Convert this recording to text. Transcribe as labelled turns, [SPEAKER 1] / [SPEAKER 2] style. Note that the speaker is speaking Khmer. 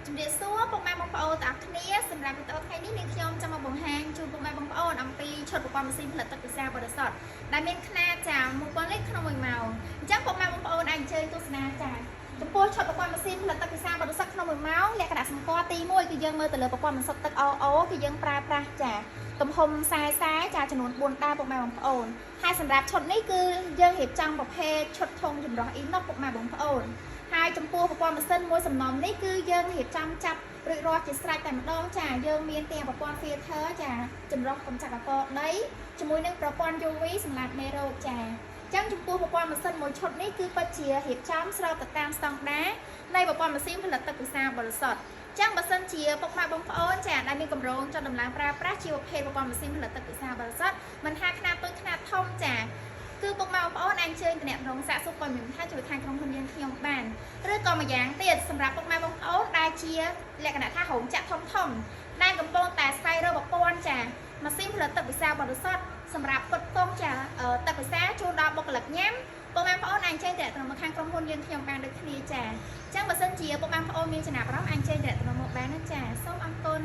[SPEAKER 1] ជំរាបសួរពុកម៉ែបងប្អូនទាំងអស់គ្នាសម្រាប់វីដេអូថ្ងៃនេះនាងខ្ញុំចង់មកបង្ហាញជូនពុកម៉ែបងប្អូនអំពីឈុតប្រព័ន្ធម៉ាស៊ីនផលិតទឹកពិសាបរិសុទ្ធដែលមានຂະຫນាតចា1000លីត្រក្នុង1ម៉ោងអញ្ចឹងពុកម៉ែបងប្អូនអាចអញ្ជើញទស្សនាចាចំពោះឈុតប្រព័ន្ធម៉ាស៊ីនផលិតទឹកពិសាបរិសុទ្ធក្នុង1ម៉ោងលក្ខណៈសម្គាល់ទី1គឺយើងមើលទៅលើប្រព័ន្ធបន្សុទ្ធទឹក RO គឺយើងប្រើប្រាស់ចាទំហំ40ចាចំនួន4ដាពុកម៉ែបងប្អូនហើយសម្រាប់ឈុតនេះគឺយើងរៀបចំប្រភេទឈុតធុងចម្រោះ inox ពុកម៉ែបងប្អូនហើយចំពោះប្រព័ន្ធម៉ាស៊ីនមួយសំណុំនេះគឺយើងរៀបចំចាប់រួចរាល់ជាស្រេចតែម្ដងចាយើងមានទាំងប្រព័ន្ធ filter ចាចម្រោះកម្ចាត់អាករដីជាមួយនឹងប្រព័ន្ធ UV សម្រាប់មេរោគចាចឹងចំពោះប្រព័ន្ធម៉ាស៊ីនមួយឈុតនេះគឺពិតជារៀបចំស្របទៅតាមស្តង់ដារនៃប្រព័ន្ធម៉ាស៊ីនផលិតទឹកពិសាបរិសុទ្ធចឹងបើសិនជាពុកម៉ែបងប្អូនចាដែលមានកម្រងចង់ដំឡើងប្រើប្រាស់ជាប្រភេទប្រព័ន្ធម៉ាស៊ីនផលិតទឹកពិសាបរិសុទ្ធមិនថាខ្នាតតូចខ្នាតធំចាគឺពុកម៉ែបងប្អូនអាចអញ្ជើញតំណែងសាកសួរព័ត៌មានថាជួយខាងក្រុមហ៊ុនយើងខ្ញុំបានឬក៏ម្យ៉ាងទៀតសម្រាប់ពុកម៉ែបងប្អូនដែលជាលក្ខណៈថារោងចក្រធំដែលកំពុងតែស្វែងរកប្រព័ន្ធចាម៉ាស៊ីនផលិតទឹកពិសាបរិសុទ្ធសម្រាប់ផ្គត់ផ្គង់ចាទឹកពិសាជូនដល់បុគ្គលិកញ៉ាំពុកម៉ែបងប្អូនអាចអញ្ជើញតំណែងមកខាងក្រុមហ៊ុនយើងខ្ញុំបានដូចគ្នាចាអញ្ចឹងបើសិនជាពុកម៉ែបងប្អូនមានចំណាប់អារម្មណ៍អាចអញ្ជើញតំណែងមកបានណាចាសូមអរគុណ